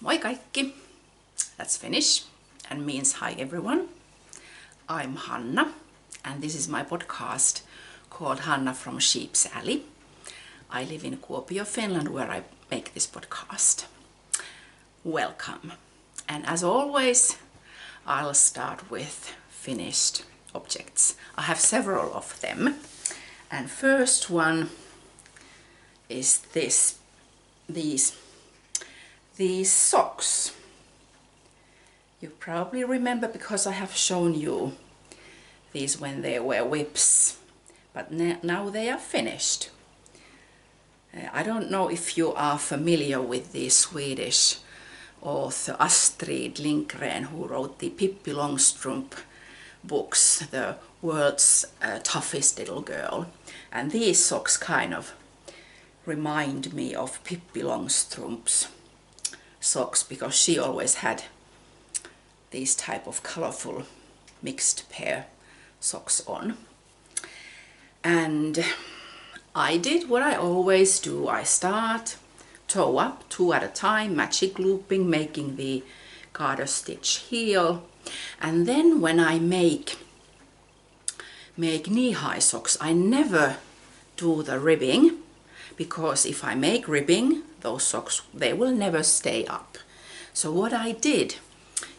Moi kaikki! That's Finnish and means hi everyone. I'm Hanna and this is my podcast called Hanna from Sheep's Alley. I live in Kuopio, Finland, where I make this podcast. Welcome. And as always, I'll start with finished objects. I have several of them. And first one is these socks. You probably remember because I have shown you these when they were whips, but now they are finished. I don't know if you are familiar with the Swedish author Astrid Lindgren, who wrote the Pippi Longstrump books, the world's toughest little girl. And these socks kind of remind me of Pippi Longstrump's socks because she always had these type of colorful mixed pair socks on. And I did what I always do. I start toe up, 2 at a time, magic looping, making the garter stitch heel. And then when I make knee-high socks, I never do the ribbing, because if I make ribbing, those socks, they will never stay up. So what I did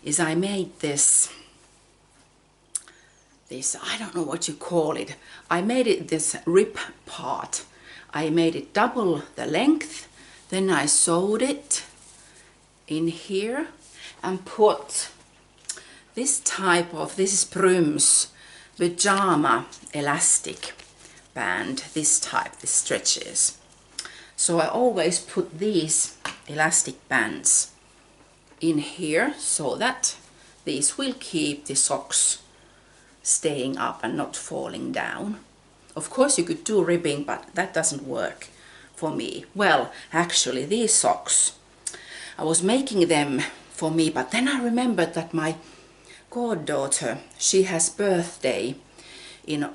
is I made this, I don't know what you call it. I made it this rib part. I made it double the length. Then I sewed it in here and put this is Prym's pajama elastic band, this stretches. So I always put these elastic bands in here so that these will keep the socks staying up and not falling down. Of course you could do ribbing, but that doesn't work for me. Well, actually these socks, I was making them for me, but then I remembered that my goddaughter, she has birthday in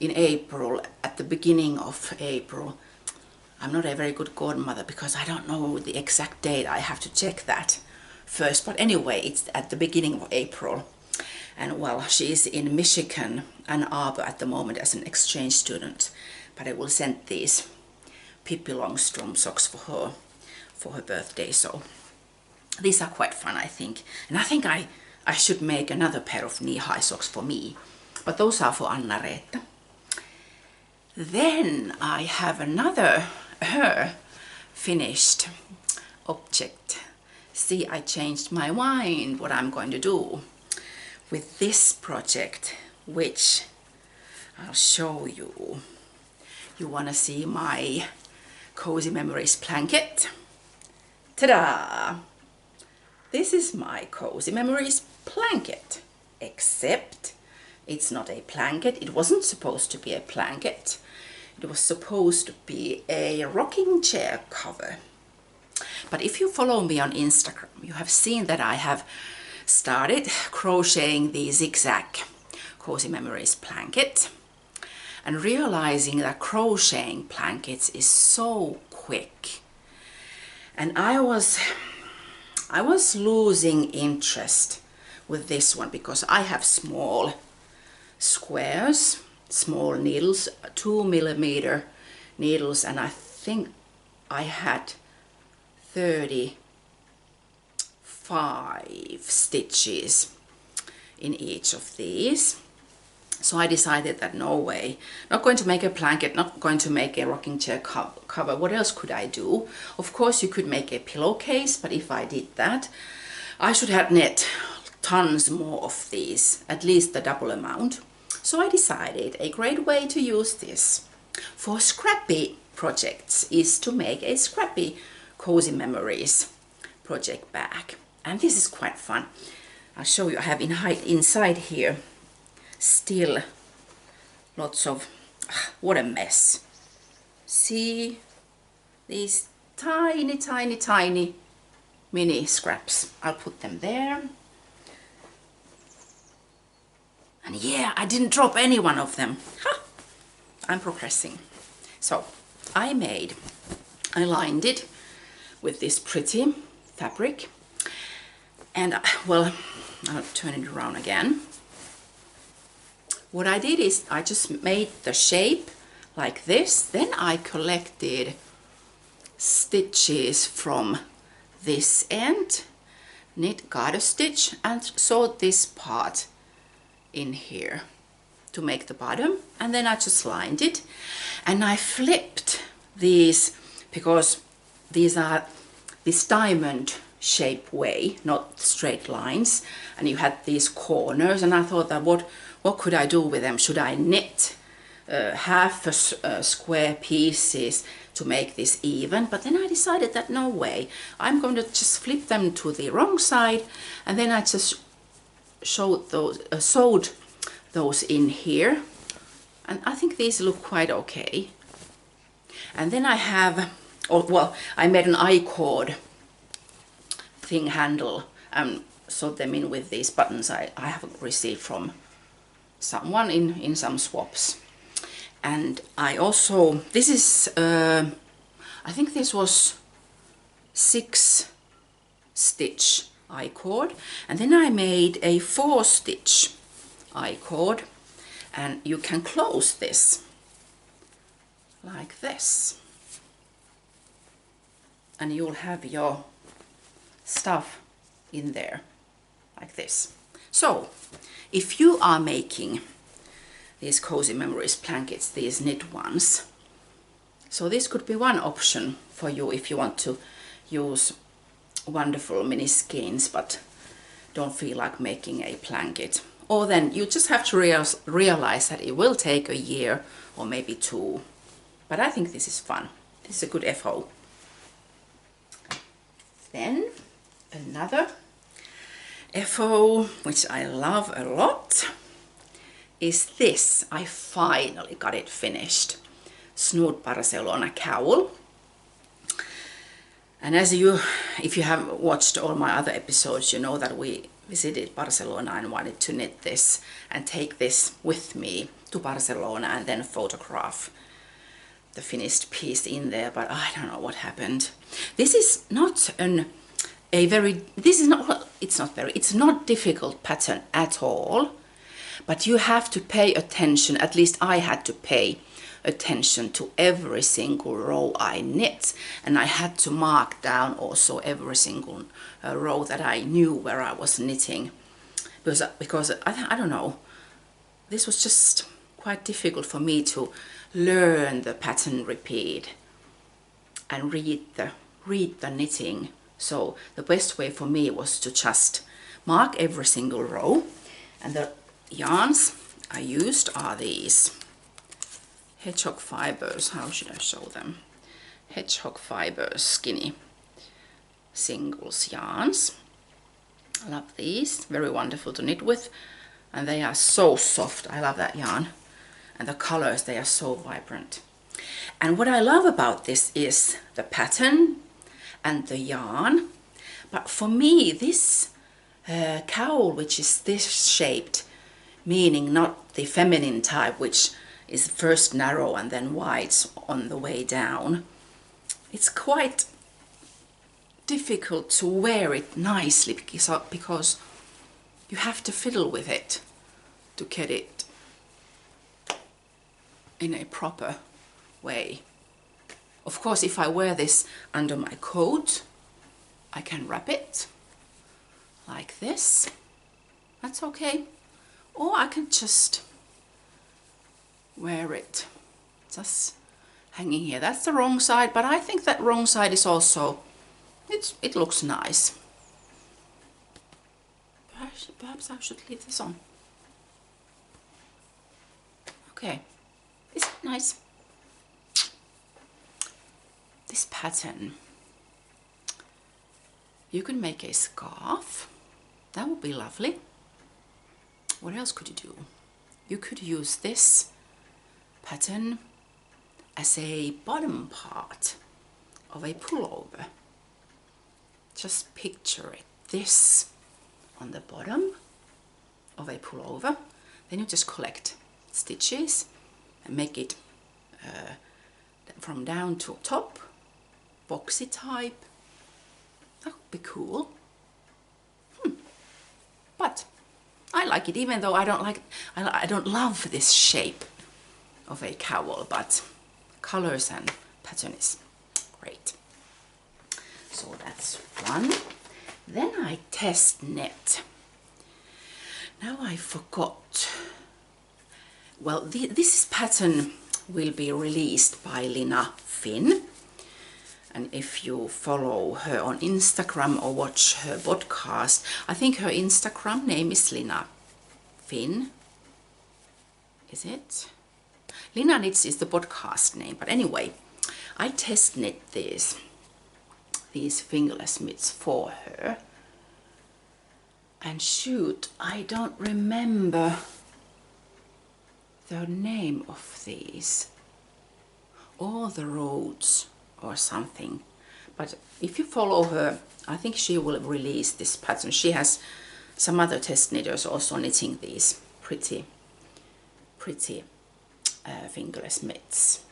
April, at the beginning of April. I'm not a very good godmother because I don't know the exact date. I have to check that first. But anyway, it's at the beginning of April. And well, she's in Michigan, Ann Arbor at the moment as an exchange student. But I will send these Pippi Longstrump socks for her birthday. So these are quite fun, I think. And I think I should make another pair of knee-high socks for me. But those are for Anna-Reetta. Then I have her finished object. See, I changed my mind what I'm going to do with this project, which I'll show you. You want to see my Cozy Memories blanket? Ta-da! This is my Cozy Memories blanket, except it's not a blanket. It wasn't supposed to be a blanket. It was supposed to be a rocking chair cover. But if you follow me on Instagram, you have seen that I have started crocheting the zigzag Cozy Memories blanket and realizing that crocheting blankets is so quick. And I was losing interest with this one because I have small squares, small needles, 2mm needles, and I think I had 35 stitches in each of these. So I decided that no way, not going to make a blanket, not going to make a rocking chair cover. What else could I do? Of course you could make a pillowcase, but if I did that, I should have knit tons more of these, at least the double amount. So I decided a great way to use this for scrappy projects is to make a scrappy Cozy Memories project bag. And this is quite fun. I'll show you. I have inside here still lots of, what a mess. See these tiny mini scraps. I'll put them there. And yeah, I didn't drop any one of them. Ha! I'm progressing. So I lined it with this pretty fabric. And well, I'll turn it around again. What I did is I just made the shape like this. Then I collected stitches from this end, knit garter stitch, and sewed this part in here to make the bottom. And then I just lined it, and I flipped these because these are this diamond shape way, not straight lines, and you had these corners, and I thought that what could I do with them? Should I knit half a square pieces to make this even? But then I decided that no way, I'm going to just flip them to the wrong side, and then I just sewed those in here, and I think these look quite okay. And then I have, well, I made an I-cord thing handle and sewed them in with these buttons I have received from someone in some swaps. And I also, this is I think this was 6 stitch I-cord, and then I made a 4 stitch I-cord, and you can close this like this, and you'll have your stuff in there like this. So if you are making these Cozy Memories blankets, these knit ones, so this could be one option for you if you want to use wonderful mini skeins but don't feel like making a blanket. Or then you just have to realize that it will take a year or maybe 2. But I think this is fun. This is a good FO. Then another FO, which I love a lot, is this. I finally got it finished. Snood Barcelona cowl. And as if you have watched all my other episodes, you know that we visited Barcelona and wanted to knit this and take this with me to Barcelona and then photograph the finished piece in there, but I don't know what happened. This is not it's not difficult pattern at all, but you have to pay attention, at least I had to pay attention to every single row I knit, and I had to mark down also every single row that I knew where I was knitting, because I don't know, this was just quite difficult for me to learn the pattern repeat and read the knitting. So the best way for me was to just mark every single row. And the yarns I used are these hedgehog fibers. How should I show them? Hedgehog fibers skinny singles yarns. I love these, very wonderful to knit with, and they are so soft. I love that yarn, and the colors, they are so vibrant. And what I love about this is the pattern and the yarn, but for me this cowl, which is this shaped, meaning not the feminine type, which is first narrow and then wide on the way down, it's quite difficult to wear it nicely because you have to fiddle with it to get it in a proper way. Of course, if I wear this under my coat, I can wrap it like this. That's okay. Or I can just wear it just hanging here. That's the wrong side, but I think that wrong side is also, it looks nice. Perhaps I should leave this on. Okay, isn't it nice? This pattern, you can make a scarf. That would be lovely. What else could you do? You could use this pattern as a bottom part of a pullover. Just picture it, this on the bottom of a pullover. Then you just collect stitches and make it from down to top, boxy type, That would be cool. But I like it, even though I don't love this shape of a cowl, but colors and pattern is great. So that's one. Then I test knit. Now I forgot. Well, this pattern will be released by Lina Finn. And if you follow her on Instagram or watch her podcast, I think her Instagram name is Lina Finn. Is it? Lina Knits is the podcast name, but anyway, I test knit these fingerless mitts for her. And shoot, I don't remember the name of these. All the roads or something. But if you follow her, I think she will release this pattern. She has some other test knitters also knitting these pretty fingerless mitts.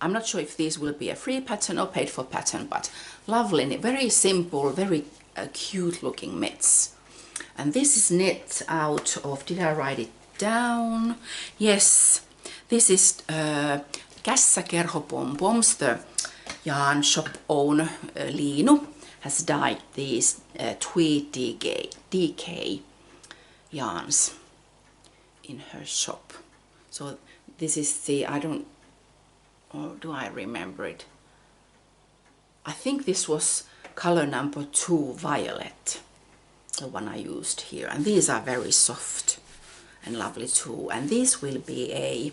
I'm not sure if these will be a free pattern or paid for pattern, but lovely, very simple, very cute looking mitts. And this is knit out of, did I write it down? Yes, this is Kässäkerho Pom-Poms, the yarn shop owner Liinu has dyed these Tweed DK yarns in her shop. So this is the, or do I remember it? I think this was color number 2 violet, the one I used here. And these are very soft and lovely too. And these will be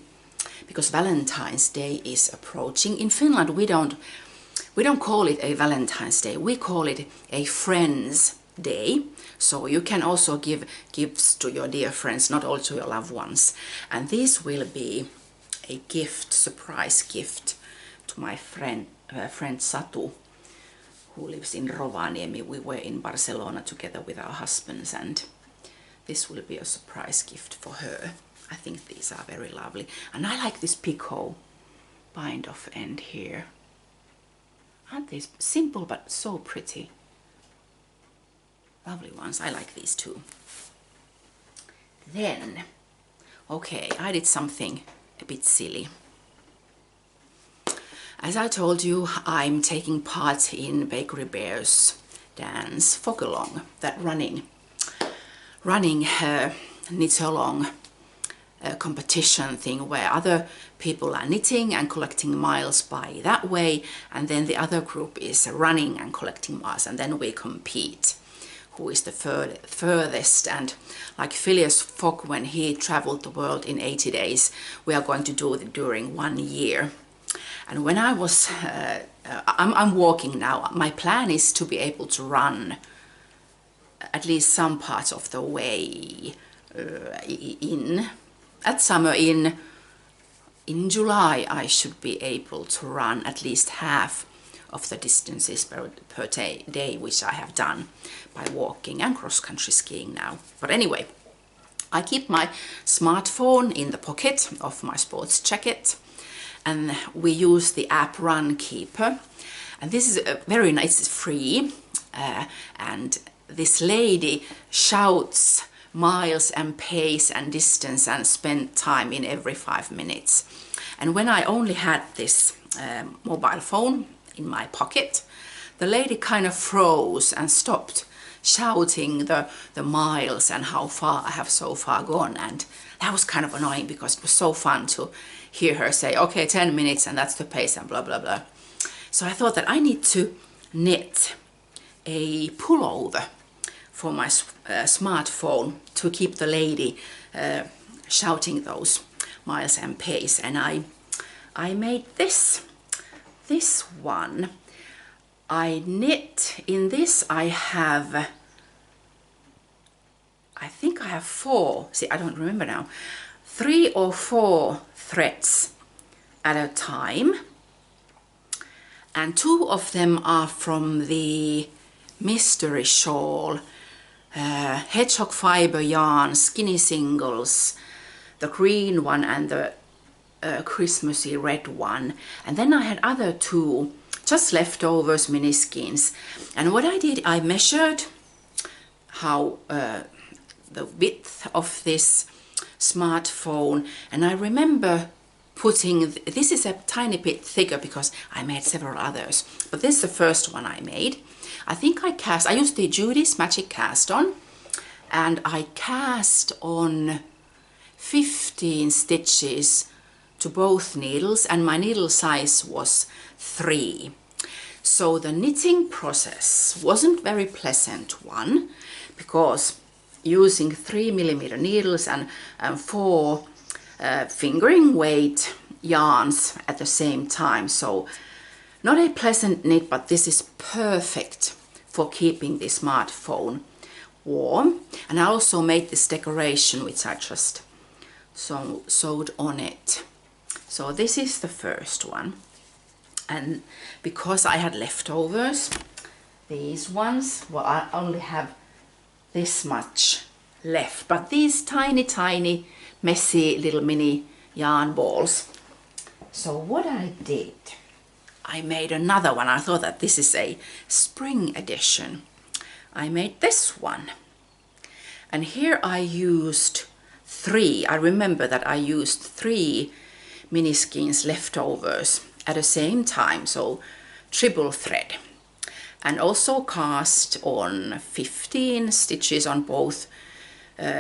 because Valentine's Day is approaching. In Finland we don't call it a Valentine's Day, we call it a Friends Day. So you can also give gifts to your dear friends, not all to your loved ones. And this will be a gift, surprise gift to my friend Satu, who lives in Rovaniemi. We were in Barcelona together with our husbands, and this will be a surprise gift for her. I think these are very lovely. And I like this picot bind off end here. Aren't they simple but so pretty? Lovely ones. I like these too. Then, okay, I did something a bit silly. As I told you, I'm taking part in Bakery Bear's dance folk along, that running knit along competition thing where other people are knitting and collecting miles by that way, and then the other group is running and collecting miles, and then we compete who is the furthest. And like Phileas Fogg, when he traveled the world in 80 days, we are going to do it during 1 year. And when I was I'm walking now, my plan is to be able to run at least some parts of the way at summer. In July I should be able to run at least half of the distances per day, which I have done by walking and cross-country skiing now. But anyway, I keep my smartphone in the pocket of my sports jacket, and we use the app Runkeeper. And this is very nice, it's free, and this lady shouts miles and pace and distance and spend time in every 5 minutes. And when I only had this mobile phone in my pocket, the lady kind of froze and stopped shouting the miles and how far I have so far gone. And that was kind of annoying because it was so fun to hear her say, okay, 10 minutes and that's the pace and blah, blah, blah. So I thought that I need to knit a pullover for my smartphone to keep the lady shouting those miles and pace. And I made this one. I knit in this, I think I have 4, see, I don't remember now, 3 or 4 threads at a time, and 2 of them are from the mystery shawl, hedgehog fiber yarn, skinny singles, the green one and the Christmassy red one. And then I had other 2 just leftovers mini skeins. And what I did, I measured how the width of this smartphone, and I remember putting, this is a tiny bit thicker because I made several others, but this is the first one I made. I think I used the Judy's Magic Cast On, and I cast on 15 stitches to both needles, and my needle size was 3. So the knitting process wasn't very pleasant one, because using 3mm needles and 4 fingering weight yarns at the same time. So not a pleasant knit, but this is perfect for keeping the smartphone warm. And I also made this decoration which I just sewed on it. So this is the first one. And because I had leftovers, these ones, well, I only have this much left, but these tiny messy little mini yarn balls. So what I did, I made another one. I thought that this is a spring edition. I made this one, and here I used 3. I remember that I used 3 mini skeins leftovers at the same time, so triple thread, and also cast on 15 stitches on both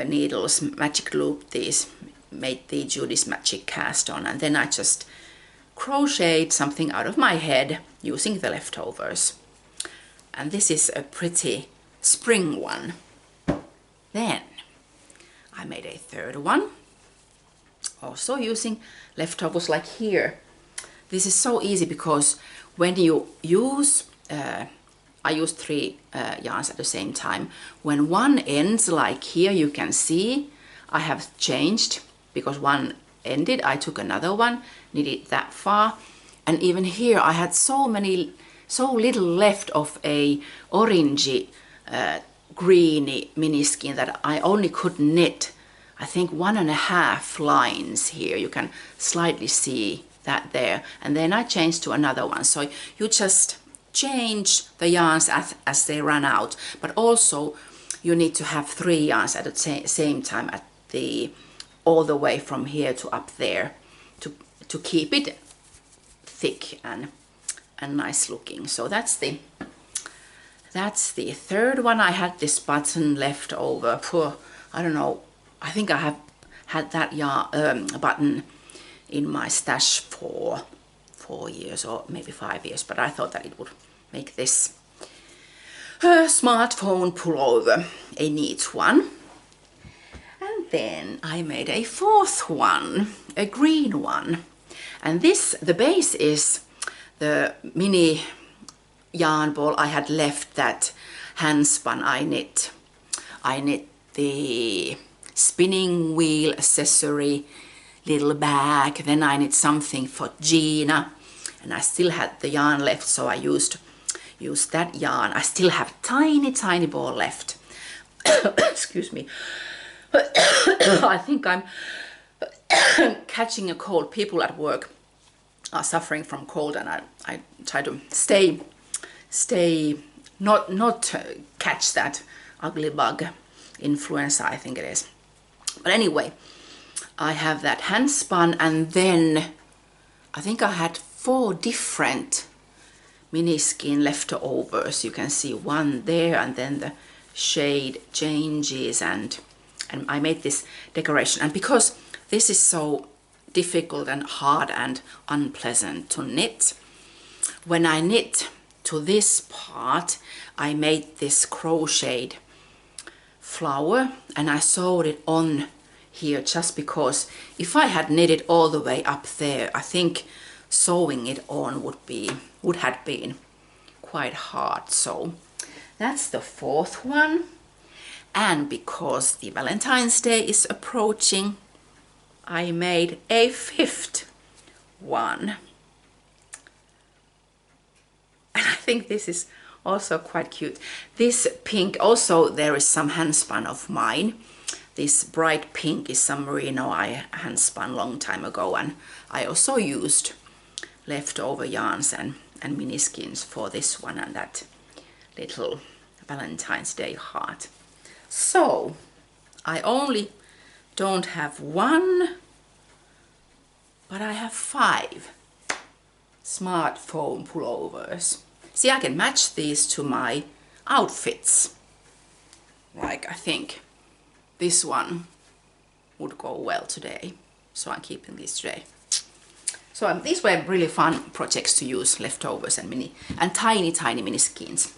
needles, magic loop these, made the Judy's Magic Cast On, and then I just crocheted something out of my head using the leftovers. And this is a pretty spring one. Then I made a third one, also using leftovers like here. This is so easy because when you use, I used 3 yarns at the same time. When one ends, like here, you can see I have changed, because one ended, I took another one, knitted that far, and even here I had so little left of a orangey, greeny mini skein that I only could knit, I think 1.5 lines here. You can slightly see that there, and then I changed to another one. So you just change the yarns as they run out, but also you need to have 3 yarns at the same time at the all the way from here to up there to keep it thick and nice looking. So that's the third one. I had this button left over for, I don't know, I think I have had that button in my stash for 4 years or maybe 5 years, but I thought that it would make this smartphone pullover a neat one. And then I made a 4th one, a green one, and this, the base is the mini yarn ball I had left, that hand spun. I knit the spinning wheel accessory, little bag, then I knit something for Gina, and I still had the yarn left, so I used that yarn. I still have tiny ball left. Excuse me. I think I'm catching a cold. People at work are suffering from cold, and I try to stay not catch that ugly bug, influenza I think it is. But anyway, I have that hand spun, and then I think I had 4 different mini skein leftovers. You can see one there, and then the shade changes, and I made this decoration. And because this is so difficult and hard and unpleasant to knit, when I knit to this part, I made this crocheted flower, and I sewed it on here just because if I had knitted all the way up there, I think sewing it on would have been quite hard. So that's the 4th one. And because the Valentine's Day is approaching, I made a 5th one. And I think this is also quite cute. This pink, also there is some hand spun of mine. This bright pink is some merino I hand spun long time ago, and I also used leftover yarns and and mini skeins for this one and that little Valentine's Day heart. So I only don't have one, but I have 5 smart foam pullovers. See, I can match these to my outfits. Like, I think this one would go well today, so I'm keeping this today. So these were really fun projects to use, leftovers and tiny mini skeins.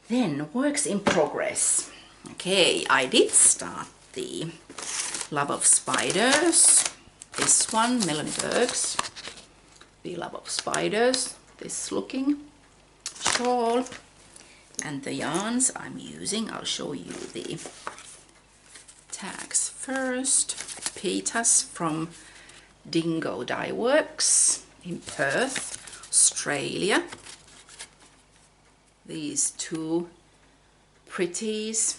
Then works in progress. Okay, I did start the Love of Spiders. This one, Melanie Berg's The Love of Spiders, this looking shawl. And the yarns I'm using, I'll show you the tags first. Pitas from Dingo Dye Works in Perth, Australia. These 2 pretties.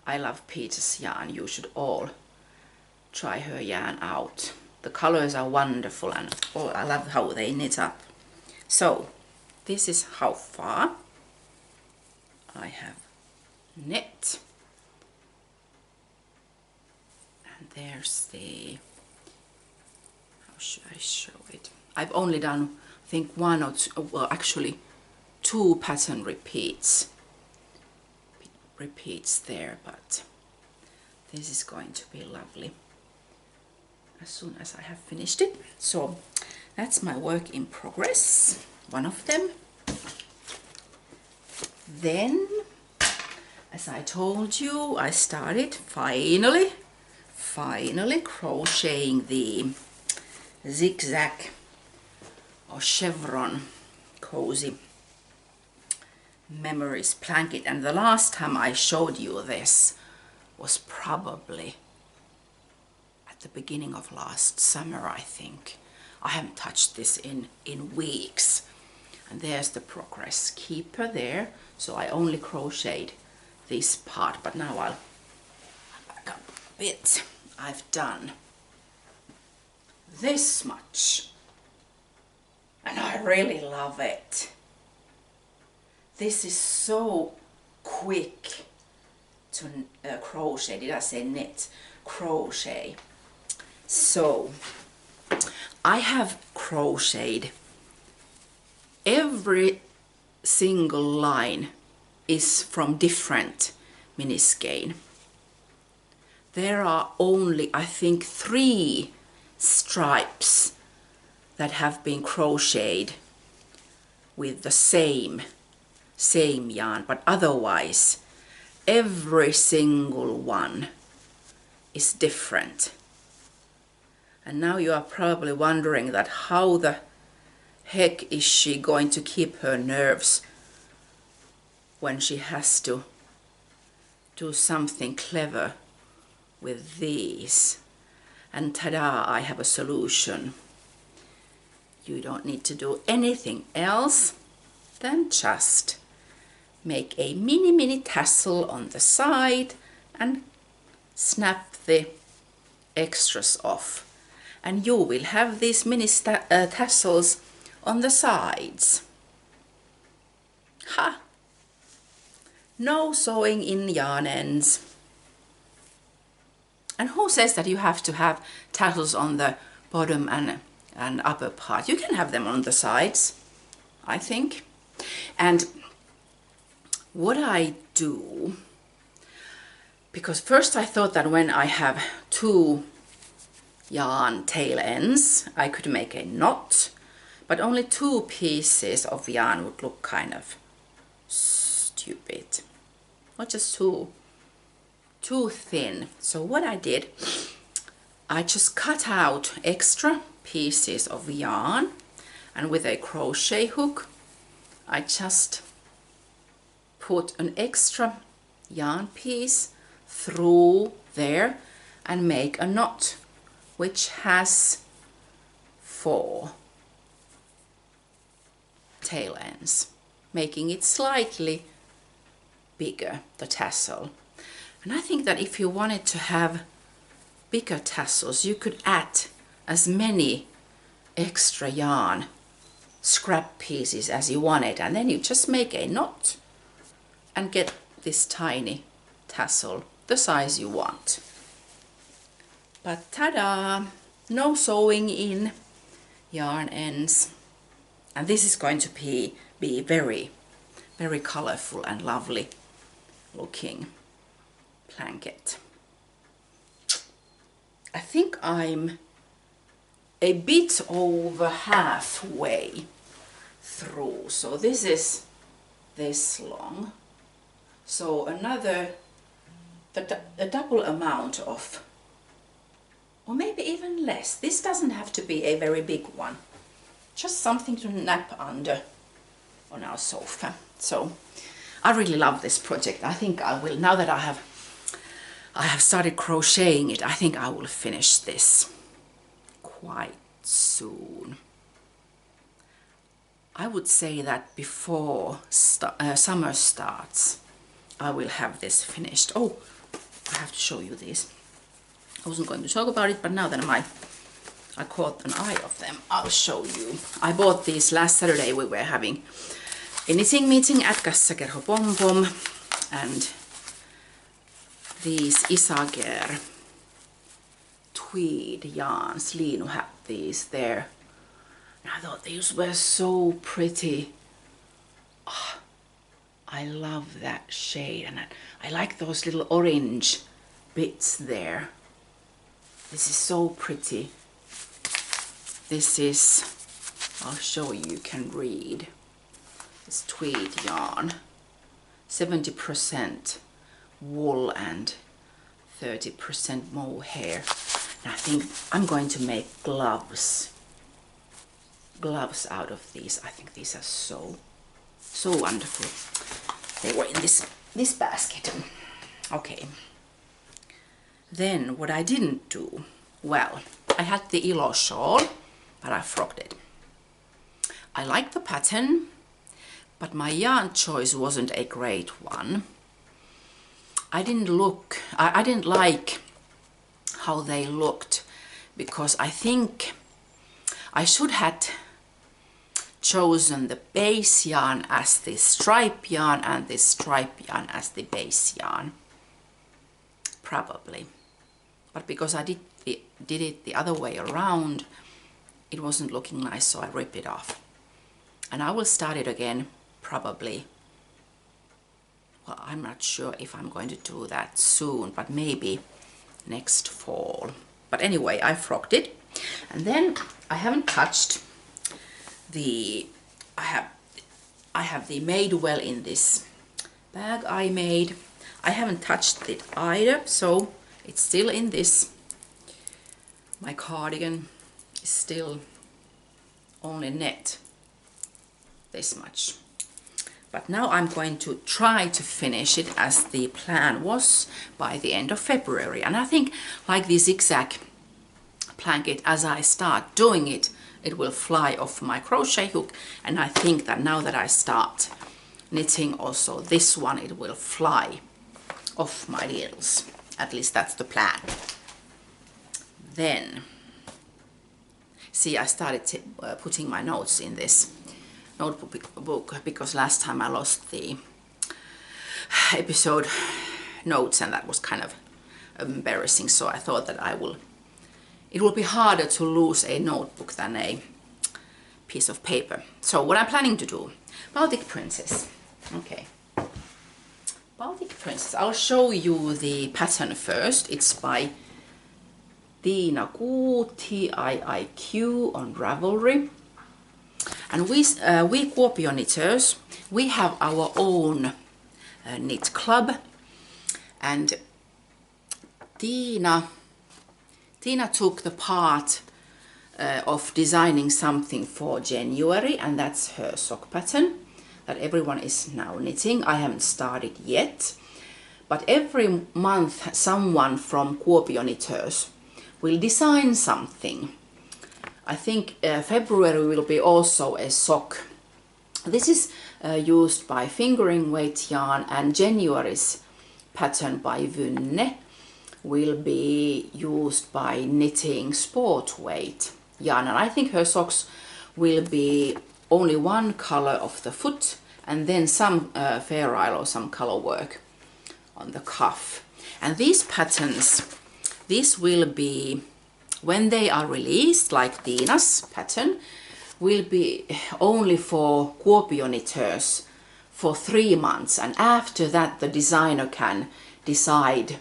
I love Peter's yarn. You should all try her yarn out. The colors are wonderful and oh, I love how they knit up. So this is how far I have knit. And there's the, how should I show it? I've only done, I think 1 or 2, well actually 2 pattern repeats there, but this is going to be lovely as soon as I have finished it. So that's my work in progress, one of them. Then, as I told you, I started finally crocheting the zigzag or chevron cozy memories blanket, and the last time I showed you this was probably at the beginning of last summer, I think. I haven't touched this in weeks. And there's the progress keeper there. So I only crocheted this part, but now I'll back up a bit. I've done this much and I really love it. This is so quick to crochet. Did I say knit? Crochet. So I have crocheted, every single line is from different mini skein. There are only, I think, 3 stripes that have been crocheted with the same yarn, but otherwise every single one is different. And now you are probably wondering that how the heck is she going to keep her nerves when she has to do something clever with these. And ta-da, I have a solution. You don't need to do anything else than just make a mini tassel on the side and snap the extras off. And you will have these mini tassels on the sides. Ha! No sewing in yarn ends. And who says that you have to have tassels on the bottom and upper part? You can have them on the sides, I think. And what I do, because first I thought that when I have 2 yarn tail ends, I could make a knot, but only 2 pieces of yarn would look kind of stupid, or just too thin. So what I did, I just cut out extra pieces of yarn, and with a crochet hook I just put an extra yarn piece through there and make a knot which has 4 tail ends, making it slightly bigger, the tassel. And I think that if you wanted to have bigger tassels, you could add as many extra yarn scrap pieces as you want it, and then you just make a knot and get this tiny tassel the size you want. But ta-da! No sewing in yarn ends, and this is going to be very, very colorful and lovely looking blanket. I think I'm a bit over halfway through, so this is this long, so another a double amount of, or maybe even less. This doesn't have to be a very big one, just something to nap under on our sofa. So I really love this project. I think I will, now that I have started crocheting it, I think I will finish this quite soon. I would say that before summer starts, I will have this finished. Oh, I have to show you these. I wasn't going to talk about it, but now that I caught an eye of them, I'll show you. I bought these last Saturday. We were having a knitting meeting at Kassakerho Pom Pom, and these Isager tweed yarns, Liinu had these there. And I thought these were so pretty. Oh, I love that shade, and I like those little orange bits there. This is so pretty. This is, I'll show you, you can read. It's tweed yarn, 70% wool and 30% mohair. And I think I'm going to make gloves out of these. I think these are so wonderful. They were in this basket. Okay. Then what I didn't do, well, I had the Ilo shawl, but I frocked it. I like the pattern, but my yarn choice wasn't a great one. I didn't like how they looked, because I think I should have chosen the base yarn as the stripe yarn and the stripe yarn as the base yarn, probably. But because I did it the other way around, it wasn't looking nice, so I ripped it off. And I will start it again probably. Well, I'm not sure if I'm going to do that soon, but maybe next fall. But anyway, I frocked it. And then I haven't touched the, I have the Madewell in this bag I made. I haven't touched it either, so it's still in this. My cardigan is still only net this much. But now I'm going to try to finish it as the plan was by the end of February. And I think, like the zigzag blanket, as I start doing it, it will fly off my crochet hook. And I think that now that I start knitting also this one, it will fly off my needles. At least that's the plan. Then, see, I started putting my notes in this notebook because last time I lost the episode notes, and that was kind of embarrassing. So I thought that it will be harder to lose a notebook than a piece of paper. So what I'm planning to do, Baltic Princess. Okay. Baltic Princess. I'll show you the pattern first. It's by Tiina Ku, Tiiq on Ravelry. And we Kuopio knitters, we have our own knit club, and Tiina took the part of designing something for January, and that's her sock pattern that everyone is now knitting. I haven't started yet, but every month someone from Kuopio knitters will design something. I think February will be also a sock. This is used by fingering weight yarn, and January's pattern by Vynne will be used by knitting sport weight yarn, and I think her socks will be only one color of the foot and then some Fair Isle or some color work on the cuff. And these patterns, these will be, when they are released, like Tiina's pattern, will be only for Kuopio knitters for 3 months, and after that the designer can decide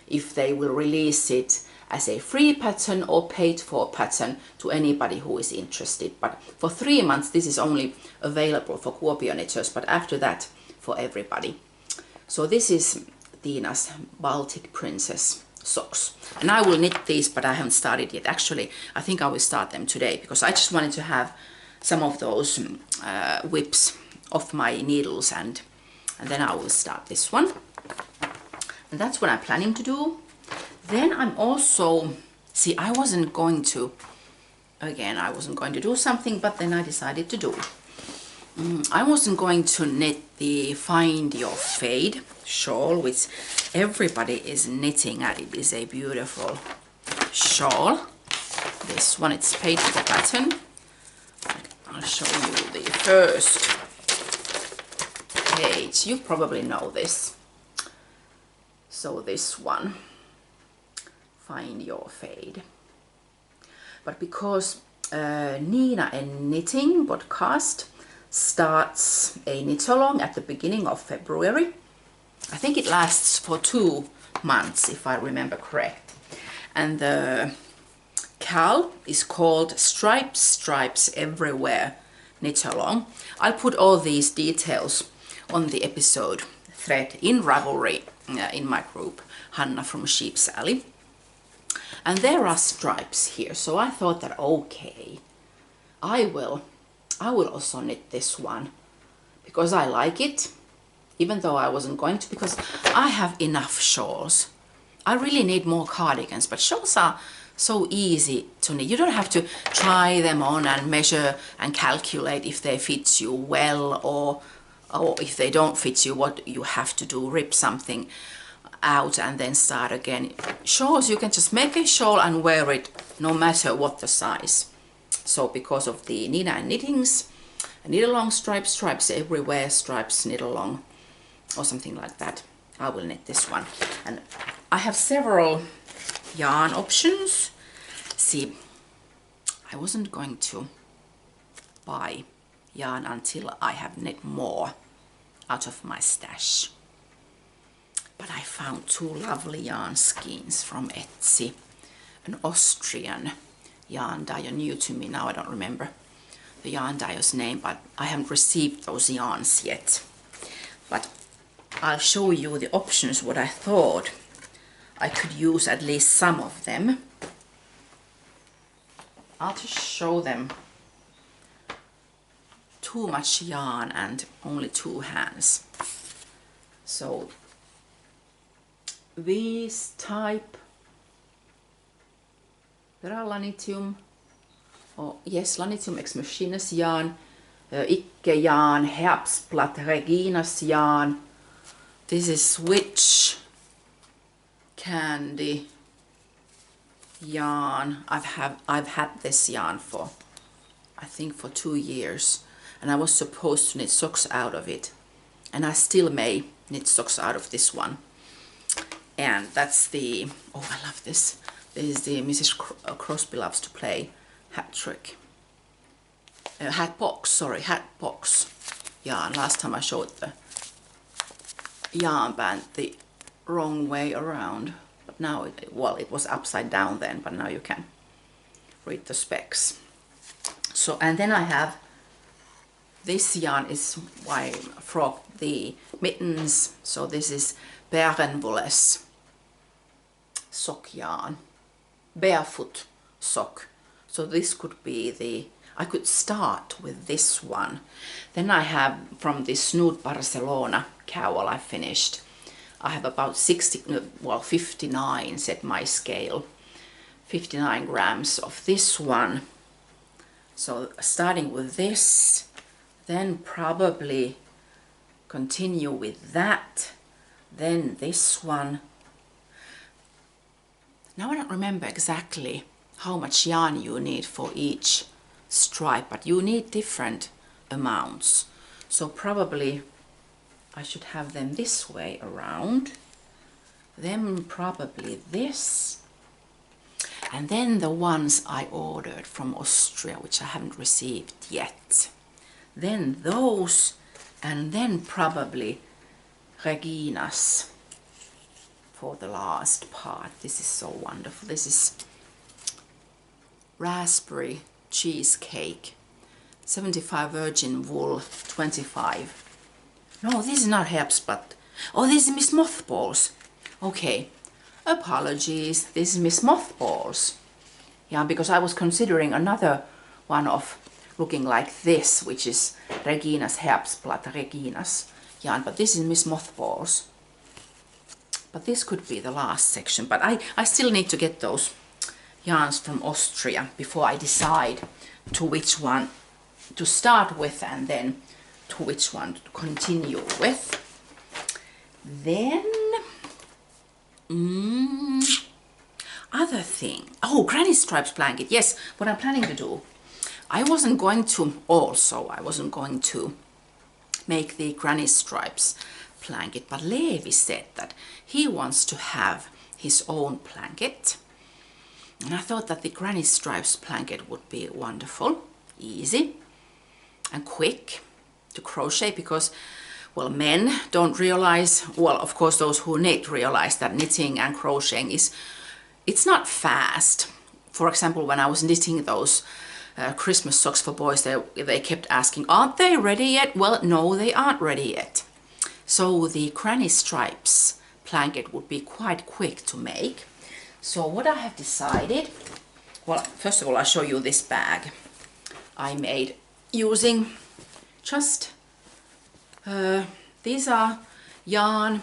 if they will release it as a free pattern or paid for pattern to anybody who is interested. But for 3 months this is only available for Kuopio knitters, but after that for everybody. So this is Tiina's Baltic Princess socks, and I will knit these, but I haven't started yet. Actually, I think I will start them today because I just wanted to have some of those whips off my needles, and then I will start this one, and that's what I'm planning to do. Then I'm also, see, I wasn't going to do something, but then I decided to do it. I wasn't going to knit the Find Your Fade shawl, which everybody is knitting, and it is a beautiful shawl. This one, it's paid for pattern. I'll show you the first page. You probably know this. So this one, Find Your Fade. But because Nina and Knitting podcast starts a knit along at the beginning of February. I think it lasts for 2 months, if I remember correct. And the cal is called Stripes, Stripes Everywhere Knit Along. I'll put all these details on the episode thread in Ravelry in my group, Hanna from Sheep's Alley. And there are stripes here, so I thought that okay, I will also knit this one because I like it, even though I wasn't going to, because I have enough shawls. I really need more cardigans, but shawls are so easy to knit. You don't have to try them on and measure and calculate if they fit you well, or if they don't fit you, what you have to do, rip something out and then start again. Shawls, you can just make a shawl and wear it no matter what the size. So because of the Nina and Knittings, knit along stripes, stripes everywhere, stripes knit along, or something like that, I will knit this one. And I have several yarn options. See, I wasn't going to buy yarn until I have knit more out of my stash. But I found 2 lovely yarn skeins from Etsy, an Austrian yarn dyer, new to me now. I don't remember the yarn dyer's name, but I haven't received those yarns yet. But I'll show you the options, what I thought I could use, at least some of them. I'll just show them. Too much yarn and only 2 hands. So these type, there are Lanitium, oh yes, Lanitium ex Machines yarn, Ikke yarn, Herbstblatt, Regina's yarn. This is Witch Candy yarn. I've had this yarn for, I think, for 2 years, and I was supposed to knit socks out of it, and I still may knit socks out of this one. And that's the, oh, I love this. This is the Mrs. Crosby Loves to Play hat trick. Hat box yarn. Last time I showed the yarn band the wrong way around, but now it was upside down then, but now you can read the specs. So, and then I have this yarn is why for the mittens. So this is Bärenwolles sock yarn, barefoot sock. So this could be the, I could start with this one. Then I have from the Snood Barcelona cowl I finished. I have about 59 set my scale, 59 grams of this one. So starting with this, then probably continue with that, then this one. Now I don't remember exactly how much yarn you need for each stripe, but you need different amounts. So probably I should have them this way around, then probably this, and then the ones I ordered from Austria, which I haven't received yet, then those, and then probably Regina's for the last part. This is so wonderful. This is raspberry cheesecake, 75 virgin wool, 25. No, this is not Herbstblatt. Oh, this is Miss Mothballs. Okay, apologies. This is Miss Mothballs. Yeah, because I was considering another one of looking like this, which is Regina's Herbstblatt, Regina's yarn, but this is Miss Mothballs. But this could be the last section, but I still need to get those yarns from Austria before I decide to which one to start with and then to which one to continue with. Then other thing, oh, granny stripes blanket. Yes, what I'm planning to do, I wasn't going to make the granny stripes blanket, but Levi said that he wants to have his own blanket, and I thought that the granny stripes blanket would be wonderful, easy and quick to crochet, because, well, men don't realize, well, of course those who knit realize that knitting and crocheting it's not fast. For example, when I was knitting those Christmas socks for boys, they kept asking, aren't they ready yet? Well, no, they aren't ready yet. So the granny stripes blanket would be quite quick to make. So what I have decided, well, first of all, I'll show you this bag I made using just, these are yarn,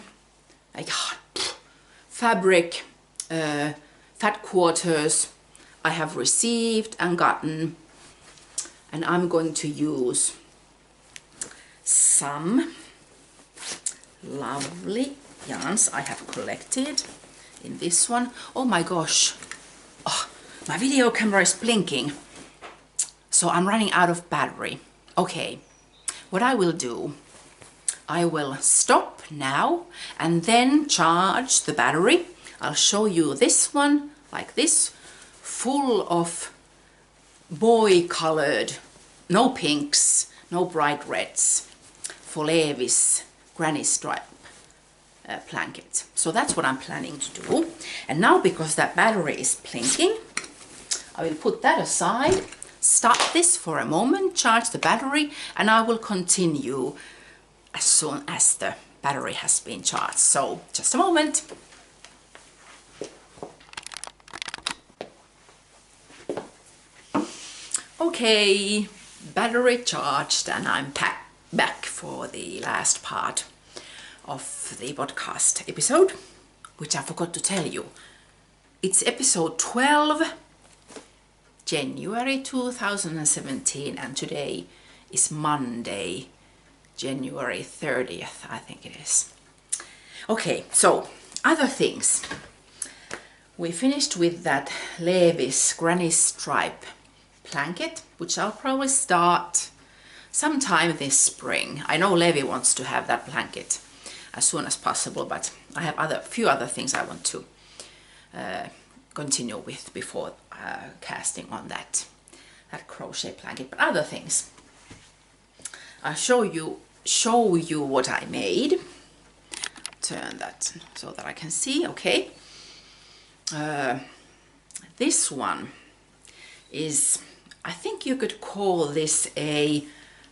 like fabric, fat quarters I have received and gotten, and I'm going to use some lovely yarns I have collected in this one. Oh my gosh, oh, my video camera is blinking, so I'm running out of battery. Okay, what I will do, I will stop now and then charge the battery. I'll show you this one like this, full of boy colored, no pinks, no bright reds, for Levi's granny stripe blanket. So that's what I'm planning to do. And now, because that battery is blinking, I will put that aside, stop this for a moment, charge the battery, and I will continue as soon as the battery has been charged. So just a moment. Okay, battery charged, and I'm back for the last part of the podcast episode, which I forgot to tell you. It's episode 12, January 2017, and today is Monday, January 30th, I think it is. Okay, so other things. We finished with that Levi's granny stripe blanket, which I'll probably start sometime this spring. I know Levi wants to have that blanket as soon as possible, but I have few other things I want to continue with before casting on that crochet blanket. But other things, I'll show you what I made. Turn that so that I can see. Okay, this one is, I think you could call this a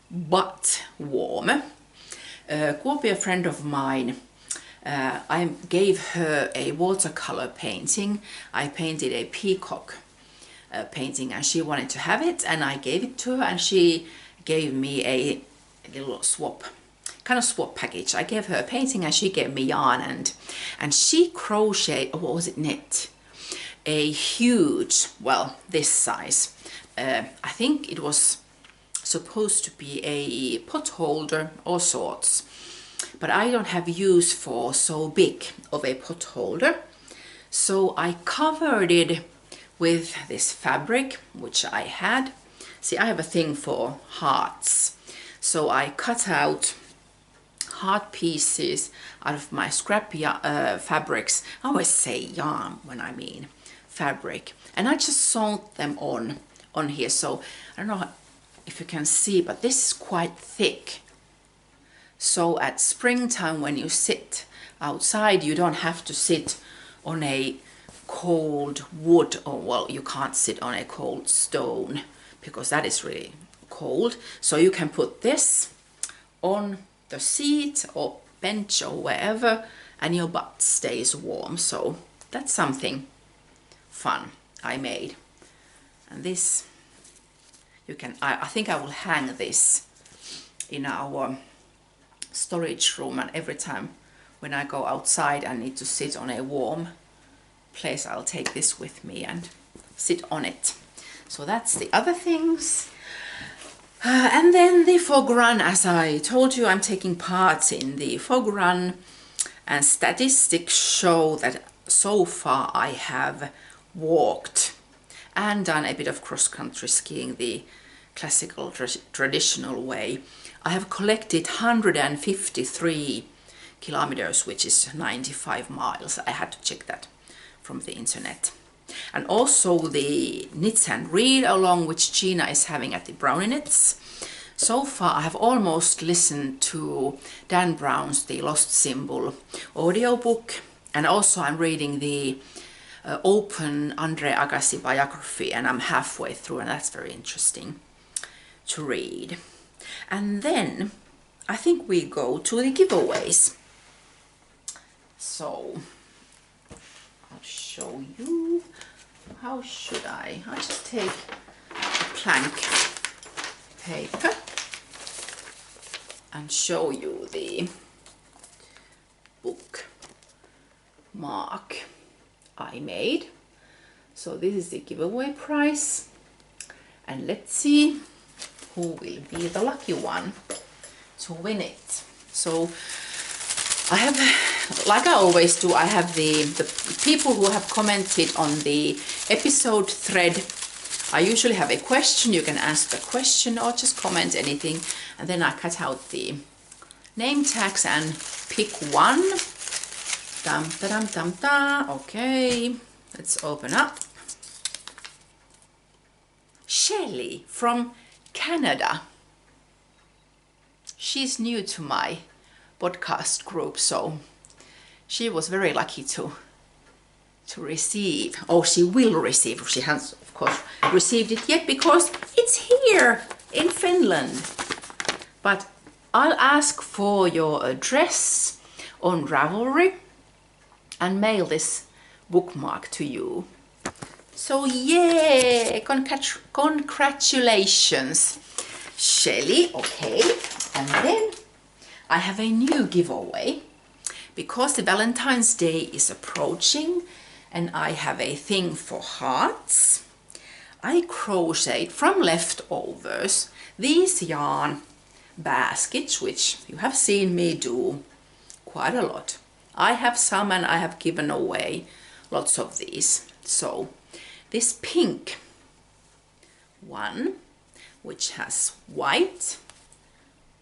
butt warmer. A friend of mine, I gave her a watercolor painting. I painted a peacock painting, and she wanted to have it, and I gave it to her, and she gave me a little swap package. I gave her a painting and she gave me yarn, and she crocheted, what was it, knit a huge, well, this size, I think it was supposed to be a pot holder or sorts, but I don't have use for so big of a pot holder, so I covered it with this fabric, which I had. See, I have a thing for hearts. So I cut out heart pieces out of my scrap fabrics. I always say yarn when I mean fabric. And I just sewed them on here. So I don't know if you can see, but this is quite thick. So at springtime when you sit outside, you don't have to sit on a cold wood, or well, you can't sit on a cold stone because that is really cold. So you can put this on the seat or bench or wherever and your butt stays warm. So that's something fun I made. And this, you can, I think I will hang this in our storage room, and every time when I go outside I need to sit on a warm place, I'll take this with me and sit on it. So that's the other things. And then the fog run, as I told you, I'm taking part in the fog run, and statistics show that so far I have walked and done a bit of cross-country skiing the classical traditional way. I have collected 153 kilometers, which is 95 miles. I had to check that from the internet. And also the knits and read along, which Gina is having at the Brownie Knits. So far I have almost listened to Dan Brown's The Lost Symbol audiobook, and also I'm reading the Open Andre Agassi biography, and I'm halfway through, and that's very interesting to read. And then I think we go to the giveaways. So I'll show you. How should I just take a plank paper and show you the bookmark I made. So this is the giveaway prize, and let's see who will be the lucky one to win it. So I have, like I always do, I have the people who have commented on the episode thread. I usually have a question. You can ask the question or just comment anything, and then I cut out the name tags and pick one. Dum da dum dum da. Okay, let's open up. Shelley from Canada. She's new to my podcast group, so she was very lucky to receive. Oh, she will receive. She has, of course, received it yet because it's here in Finland. But I'll ask for your address on Ravelry and mail this bookmark to you. So yeah, congratulations, Shelley. Okay, and then I have a new giveaway because the Valentine's Day is approaching and I have a thing for hearts. I crocheted from leftovers these yarn baskets, which you have seen me do quite a lot. I have some and I have given away lots of these. So this pink one, which has white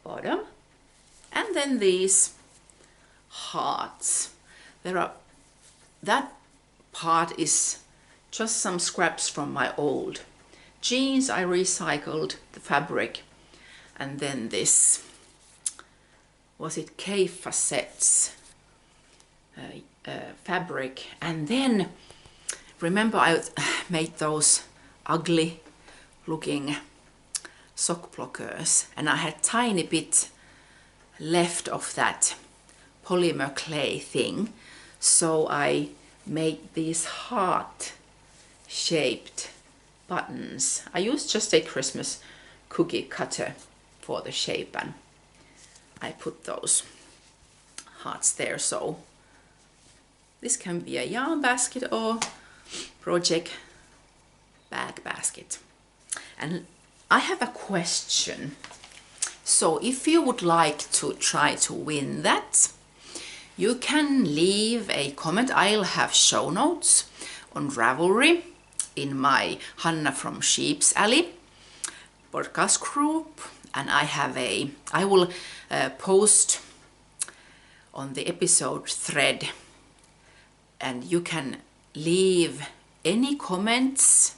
bottom, and then these hearts. That part is just some scraps from my old jeans. I recycled the fabric, and then this, was it K Facets fabric, and then remember I made those ugly looking sock blockers, and I had tiny bit left of that polymer clay thing, so I made these heart shaped buttons. I used just a Christmas cookie cutter for the shape, and I put those hearts there. So this can be a yarn basket or project bag basket. And I have a question. So if you would like to try to win that, you can leave a comment. I'll have show notes on Ravelry in my Hanna from Sheep's Alley podcast group, and I will post on the episode thread, and you can leave any comments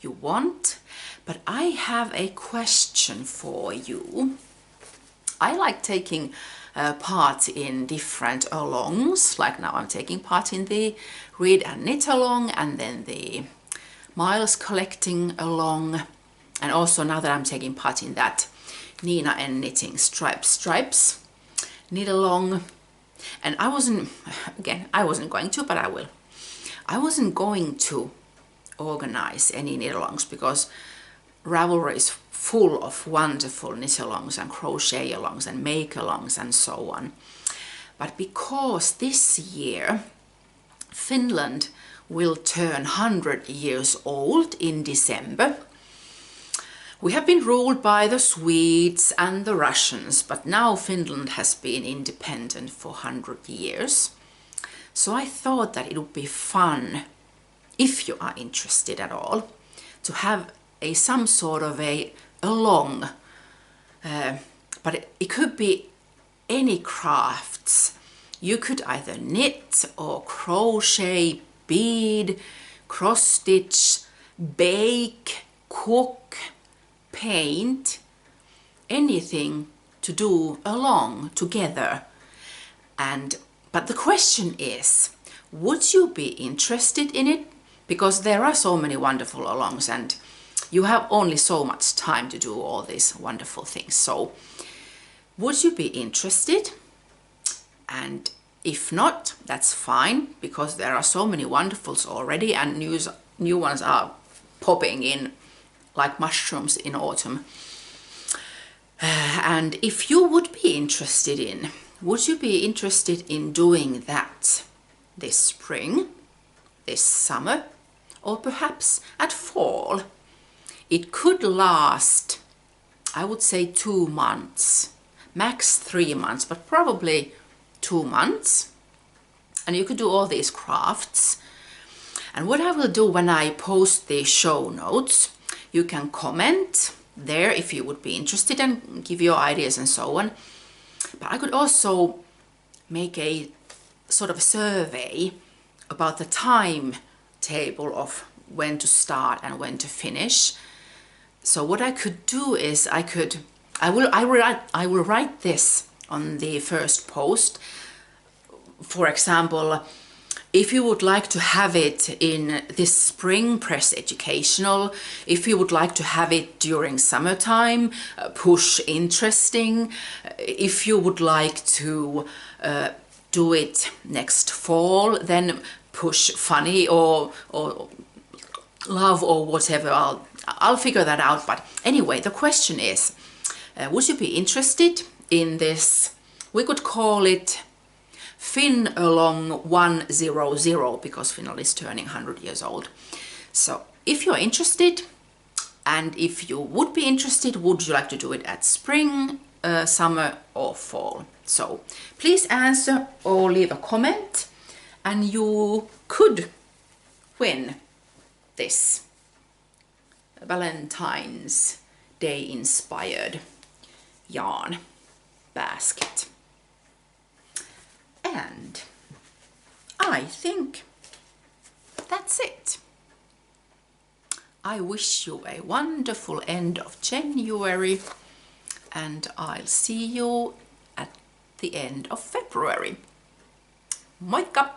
you want. But I have a question for you. I like taking part in different alongs, like now I'm taking part in the read and knit along, and then the miles collecting along, and also now that I'm taking part in that Nina and knitting stripes knit along. And I wasn't going to, but I will. I wasn't going to organize any knit alongs because Ravelry is full of wonderful knit alongs and crochet alongs and make alongs and so on. But because this year Finland will turn 100 years old in December, we have been ruled by the Swedes and the Russians, but now Finland has been independent for 100 years. So I thought that it would be fun, if you are interested at all, to have some sort of a along, but it could be any crafts. You could either knit or crochet, bead, cross stitch, bake, cook, paint, anything to do along together. But the question is, would you be interested in it? Because there are so many wonderful alongs and you have only so much time to do all these wonderful things. So would you be interested? And if not, that's fine, because there are so many wonderfuls already and new ones are popping in like mushrooms in autumn. And if you would be interested in doing that this spring, this summer, or perhaps at fall? It could last, I would say 2 months, max 3 months, but probably 2 months. And you could do all these crafts. And what I will do when I post the show notes, you can comment there if you would be interested and give your ideas and so on. But I could also make a sort of survey about the timetable of when to start and when to finish. So what I could do is I will write this on the first post. For example, if you would like to have it in this spring press educational, if you would like to have it during summertime, push interesting, if you would like to do it next fall, then push funny or love or whatever. I'll figure that out. But anyway, the question is, would you be interested in this? We could call it Finn Along 100 because Finland is turning 100 years old. So if you're interested, and if you would be interested, would you like to do it at spring, summer or fall? So please answer or leave a comment, and you could win this Valentine's Day inspired yarn basket. And I think that's it. I wish you a wonderful end of January, and I'll see you at the end of February. Moikka!